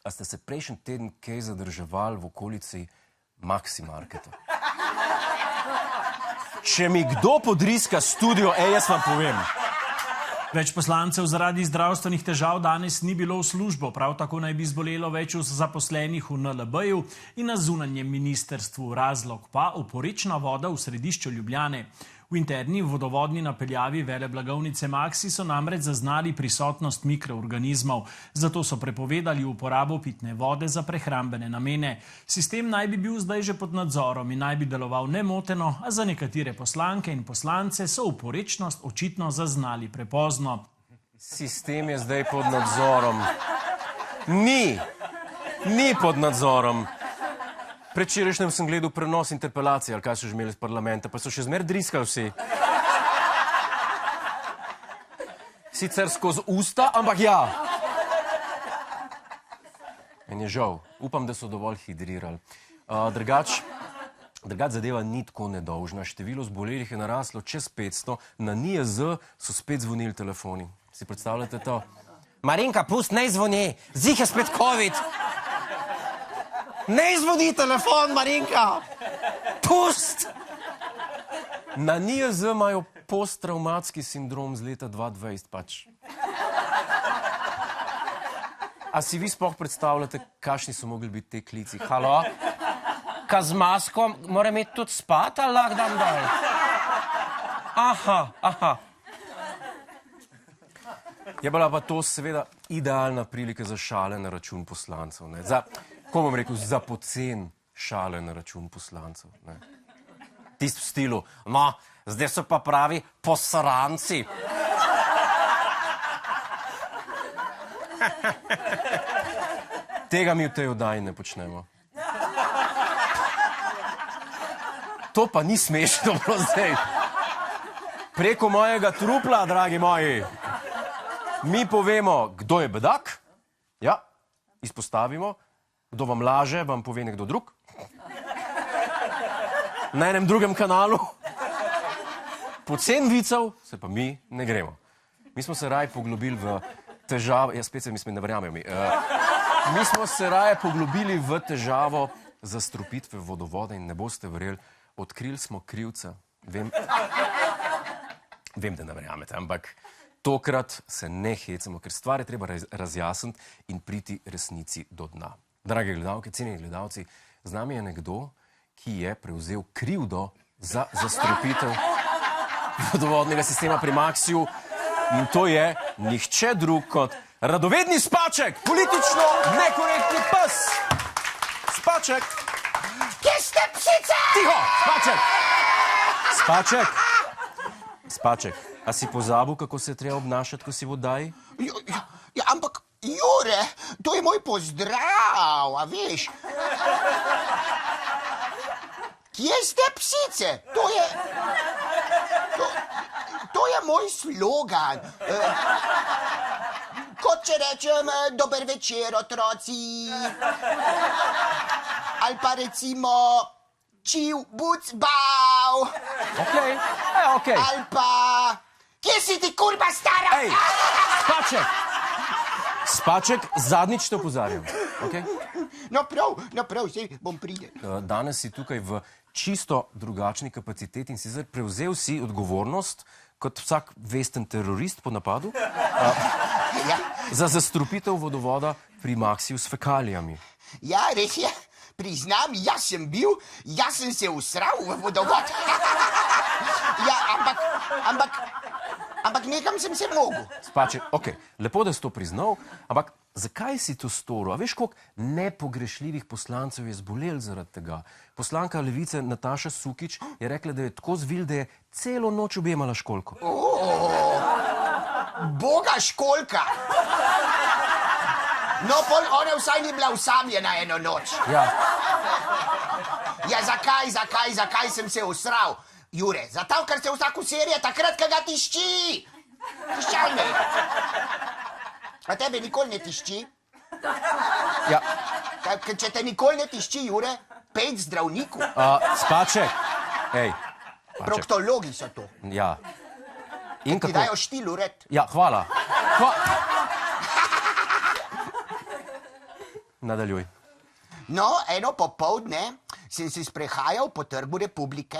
A ste se prejšnji teden kaj zadrževali v okolici Maxi Marketa? Če mi kdo podriska studio, jaz vam povem. Več poslancev zaradi zdravstvenih težav danes ni bilo v službo. Prav tako naj bi zbolelo več zaposlenih v NLB-ju in na zunanjem ministrstvu. Razlog pa oporečna voda v središču Ljubljane. V interni vodovodni napeljavi veleblagovnice Maxi so namreč zaznali prisotnost mikroorganizmov. Zato so prepovedali uporabo pitne vode za prehrambene namene. Sistem naj bi bil zdaj že pod nadzorom in naj bi deloval nemoteno, a za nekatere poslanke in poslance so oporečnost očitno zaznali prepozno. Sistem je zdaj pod nadzorom. Ni pod nadzorom. Predvčerajšnjem sem gledal prenos interpelacije, ali kaj so že imeli z parlamenta, pa so še zmer driskali vsi. Sicer skozi usta, ampak ja. Meni je žal. Upam, da so dovolj hidrirali. Drugač zadeva ni tako nedolžna. Število zbolelih je naraslo čez 500. Na NIJZ so spet zvonili telefoni. Si predstavljate to? Marinka, pust, ne zvoni. Zih je spet COVID. Ne zvoni telefon, Marinka! Pust! Na NIJZ imajo posttraumatski sindrom z leta 2020 pač. A si vi sploh predstavljate, kakšni so mogli biti te klici? Halo? Ka z masko mora imeti tudi spat, ali lahko dam dol? Aha. Je bila pa to seveda idealna prilika za šale na račun poslancev, ne? Ko bom rekel, za pocen šale na račun poslancev. Tist v stilu, no, zdaj so pa pravi posranci. Tega mi v tej oddaji ne počnemo. To pa ni smešno, zdaj. Preko mojega trupla, dragi moji, mi povemo, kdo je bedak, ja, izpostavimo. Kdo vam laže, vam pove nekdo drug. Na enem drugem kanalu. Pocen vicev se pa mi ne gremo. Mi smo se raje poglobili v težavo, spet se mi ne verjamejo mi. Mi smo se raje poglobili v težavo zastrupitve vodovoda in ne boste verjeli, odkrili smo krivca. Vem, da ne verjamete, ampak tokrat se ne hecamo, ker stvar je treba razjasniti in priti resnici do dna. Drage gledalke, cenjeni gledalci, z nami je nekdo, ki je prevzel krivdo za zastrupitev vodovodnega sistema pri Maxiju in to je nihče drug kot radovedni Spaček, politično nekorektni pes. Spaček. Kje ste psice? Tiho, Spaček, a si pozabil, kako se je treba obnašati, ko si v oddaji? Ja, ampak Jure, to je moj pozdrav, a veš? Kje ste psice? To je moj slogan. Kot če rečem, dober večer, otroci. Ali pa recimo, čiv, buc, bav. Okej. Ali pa, kje si ti kurba stara? Ej, Spaček, zadnjič te opozarjam. Okay? No prav, sej bom pride. Danes si tukaj v čisto drugačni kapaciteti in si zdaj prevzel si odgovornost kot vsak vesten terorist po napadu za zastrupitev vodovoda pri Maxiju s fekalijami. Ja, res je. Priznam, jaz sem se usral v vodovod. Ja, ampak nekam sem se mogel. Spaček, okej, lepo, da si to priznal, ampak zakaj si to storil? A veš, koliko nepogrešljivih poslancev je zbolel zaradi tega? Poslanka Levice Nataša Sukič je rekla, da je tako zvil, da je celo noč objemala Školjko. Boga Školjka! No, pol ona vsaj ni bila usamljena eno noč. Ja, zakaj sem se usral? Jure, zato, ker se vsako serije takrat, ko ga tišči. Tiščaj me. A tebe nikoli ne tišči? Ja. Če te nikoli ne tišči, Jure, pejt zdravniku. Spaček, ej. Proktologi so to. Ja. In ti dajo štil ured. Ja, hvala. Nadaljuj. No, eno popoldne sem se sprehajal po Trgu Republike.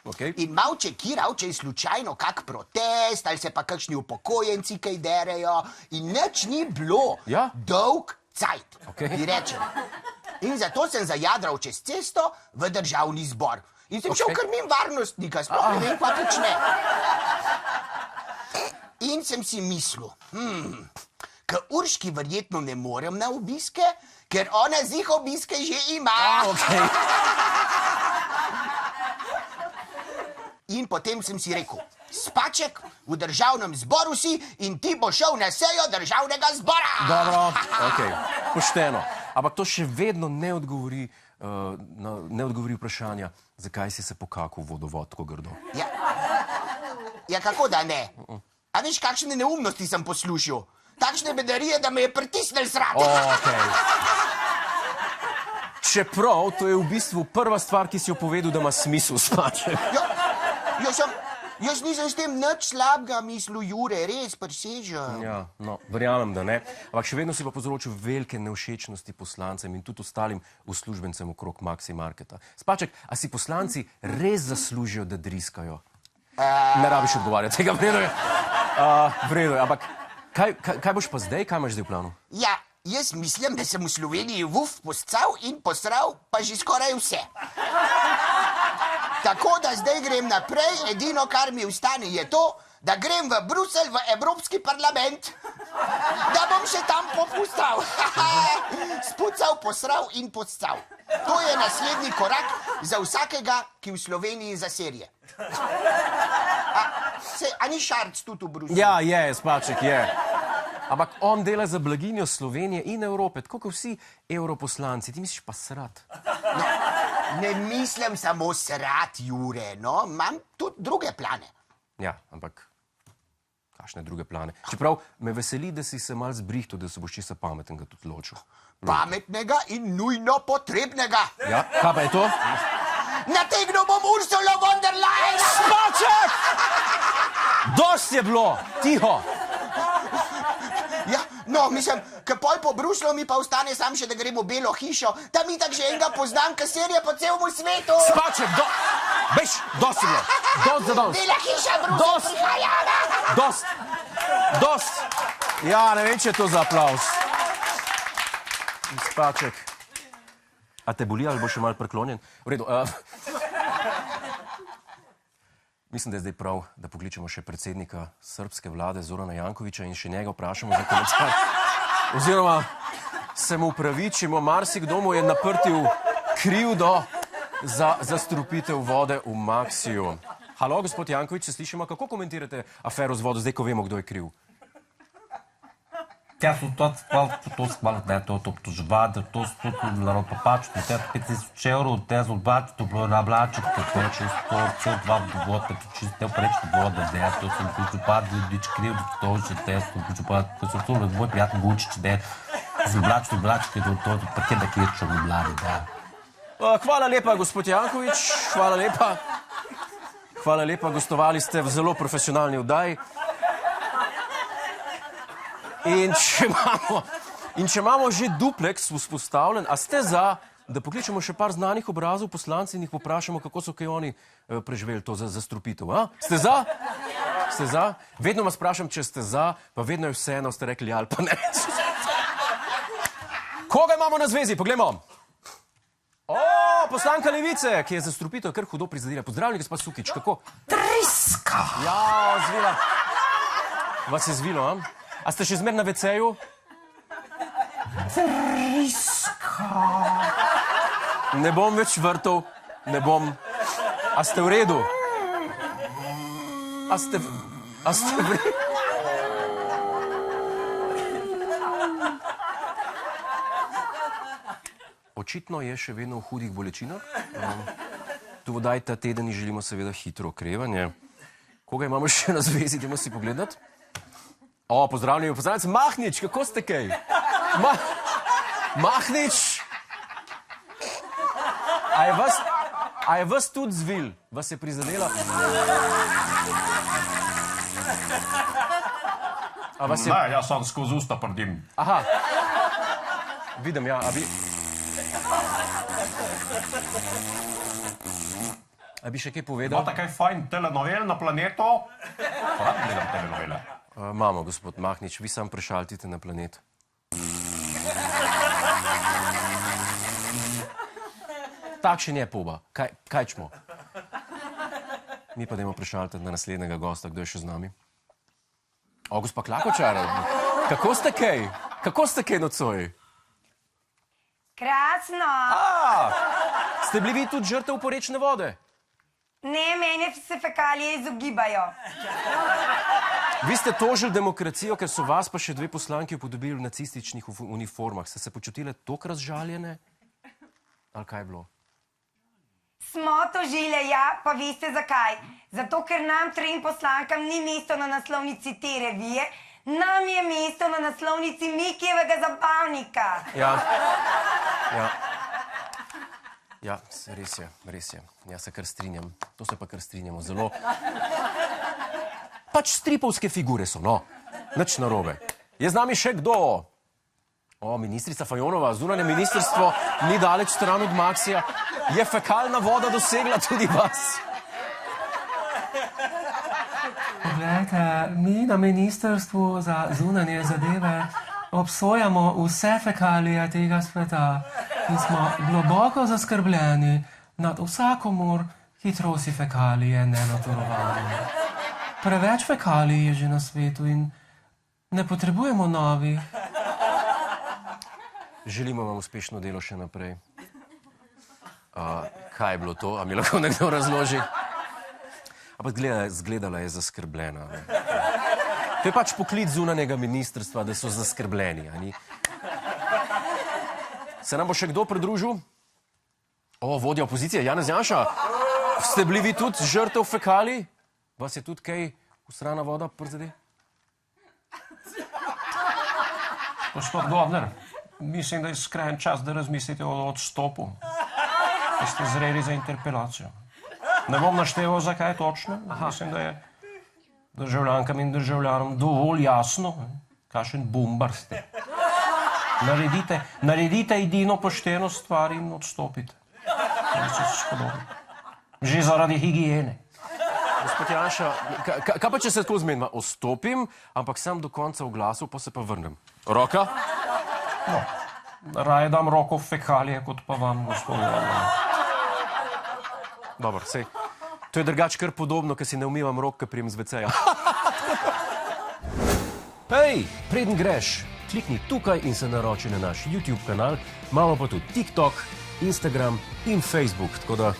Okay. In mal čekiral, če je slučajno kak protest ali se pa kakšni upokojenci kaj derejo in nič ni bilo. Ja? Dolg cajt, Okay. ti rečem. In zato sem zajadral čez cesto v Državni zbor. In sem šel kar mimo varnostnika, sploh ne vem, kva počne. In sem si mislil, k Urški verjetno ne morem na obiske, ker ona zih obiske že ima. Okay. In potem sem si rekel, Spaček, v Državnem zboru si in ti bo šel na sejo Državnega zbora. Dobro, okay. Pošteno. Ampak to še vedno ne odgovori, ne odgovori vprašanja, zakaj si se pokakal v vodovod tako grdo. Ja, kako da ne? A veš, kakšne neumnosti sem poslušal? Takšne bedarije, da me je pritisnil srat. Okay. Čeprav to je v bistvu prva stvar, ki si jo povedal, da ima smisel, Spaček. Jaz nisem s tem nič slabega mislil, Jure, res prisežem. Ja, no, verjamem, da ne. Ampak še vedno si pa povzročil velike nevšečnosti poslancem in tudi ostalim uslužbencem okrog Maxi Marketa. Spaček, a si poslanci res zaslužijo, da driskajo? Ne rabiš odgovarjati, tega v redu je, ampak kaj boš pa zdaj, kaj imaš zdaj v planu? Ja, jaz mislim, da sem v Sloveniji poscal in posral pa že skoraj vse. Tako da zdaj grem naprej, edino, kar mi ostane, je to, da grem v Bruselj, v Evropski parlament, da bom še tam popustal. Spucal, posral in poscal. To je naslednji korak za vsakega, ki v Sloveniji zaserje. A ni Šarc tudi v Bruselju? Ja, je, Spaček, je. Ampak on dela za blaginjo Slovenije in Evrope, tako kot vsi evroposlanci. Ti misliš pa srat. Ne mislim samo srat, Jure, no, imam tudi druge plane. Ja, ampak kakšne druge plane? Čeprav me veseli, da si se mal zbrihtel, da se boš čisto pametnega tudi ločil. Pametnega in nujno potrebnega. Ja, kaj pa je to? Nategnil bom Ursulo von der Leyen! Spaček! Dost je bilo, tiho! Ja, no, mislim, ke pol po Bruslu mi pa ostane sam še, da grem v Belo hišo. Tam itak že enega poznam, ke serije po celemu svetu. Spaček, veš, dost je bilo. Dost za dost. Bela hiša, Brusel prihaja. Dost. Ja, ne vem, če je to za aplauz. Spaček. A te boli ali bo še malo preklonjen? V redu. Mislim, da je zdaj prav, da pokličemo še predsednika srbske vlade Zorana Jankovića in še njega vprašamo za komentar. Oziroma se mu upravičimo, marsikdo mu je naprtil krivdo za zastrupitev vode v Maxiju. Halo, gospod Janković, se slišimo, kako komentirate afero z vodo, zdaj ko vemo, kdo je kriv? Тя се отваря, да е обтожва, да то народ папачето, те 5000 евро, те за отбачето, наблачето, те че цел два довод, те че те пречи вода, да е, то се почупат, да крив, то че те се почупат, то се отваря, мой приятел го учи, че да е, за облачето, то пакет да кирчо облади, да. Hvala lepa, gospod Janković, hvala lepa. Hvala lepa, gostovali ste v zelo profesionalni oddaji. In če imamo že dupleks vzpostavljen, a ste za, da pokličemo še par znanih obrazov poslancev in jih poprašamo, kako so kaj oni preživeli to zastrupitev, a? Ste za? Ste za? Vedno vas sprašam, če ste za, pa vedno je vseeno, ste rekli ali pa ne. Koga imamo na zvezi? Poglejmo. Poslanka Levice, ki je zastrupitev kar hudo prizadela. Pozdravljeni, gospod Sukič, kako? Triska! Ja, zvila. Vas je zvilo, a? A ste še zmer na WC-ju? Triska! Ne bom več vrtov, ne bom. A ste v redu? A ste v redu? Očitno je še vedno v hudih bolečinah. Tu vodaj ta teden in želimo seveda hitro okrevanje. Koga imamo še na zvezi, idemo si pogledati? Pozdravljeni, poslanec Mahnič, kako ste kaj? Mahnič! A je vas tudi zvil? Vas je prizadela? Ne, jaz sam skozi usta prdim. Aha. Vidim, ja, a bi še kaj povedal? Imate kaj fajn telenovel na planetu? Rad gledam telenovele. Mamo, gospod Mahnič, vi sam prešaltite na planet. Takšen je Poba. Kaj čmo? Mi pa dajmo prešaltiti na naslednjega gosta, kdo je še z nami. O, gospa Klakočar, kako ste kaj? Kako ste kaj nocoj? Krasno. Ste bili vi tudi žrtev porečne vode? Ne, mene se fekalije izogibajo. Vi ste tožili demokracijo, ker so vas pa še 2 poslanki upodobili v nacističnih uniformah. Ste se počutile toliko razžaljene? Ali kaj je bilo? Smo tožile, ja, pa veste zakaj? Zato, ker nam 3 poslankam ni mesto na naslovnici te revije, nam je mesto na naslovnici Mikijevega zabavnika. Ja, res je. Ja, se kar strinjam. To se pa kar strinjamo zelo. Pač stripovske figure so, no. Nič narobe. Je z nami še kdo? O, ministrica Fajonova, zunanje ministrstvo ni daleč stran od Maksija. Je fekalna voda dosegla tudi vas? Poglejte, mi na Ministrstvu za zunanje zadeve obsojamo vse fekalije tega sveta in smo globoko zaskrbljeni nad vsakomur, ki trosi fekalije nenadzorovano. Preveč fekalij je že na svetu in ne potrebujemo novih. Želimo vam uspešno delo še naprej. Kaj je bilo to? A mi lahko nekdo razloži? Ampak zgledala je zaskrbljena. Ne? To je pač poklic zunanjega ministrstva, da so zaskrbljeni. A ni? Se nam bo še kdo pridružil? O, vodja opozicije, Janez Janša. Ste bili vi tudi žrtev fekalij? Vas je tudi kaj usrana voda prizadela? Gospod Godler, mislim, da je skrajen čas, da razmislite o odstopu. Da ste zreli za interpelacijo. Ne bom našteval, zakaj točno. Mislim, da je državljankam in državljanom dovolj jasno, kakšen bombar ste. Naredite edino pošteno stvar in odstopite. Že zaradi higiene. Gospod Janša, kaj pa če se tako zmenimo? Ostopim, ampak sem do konca v glasu, pa se pa vrnem. Roka? No, raje dam roko v fekalije, kot pa vam, gospod Godler. Dobro, sej. To je drugač kar podobno, ker si ne umivam rok, ker prijem z WC-ja. Hej, preden greš, klikni tukaj in se naroči na naš YouTube kanal, imamo pa tudi TikTok, Instagram in Facebook, tako da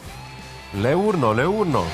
le urno.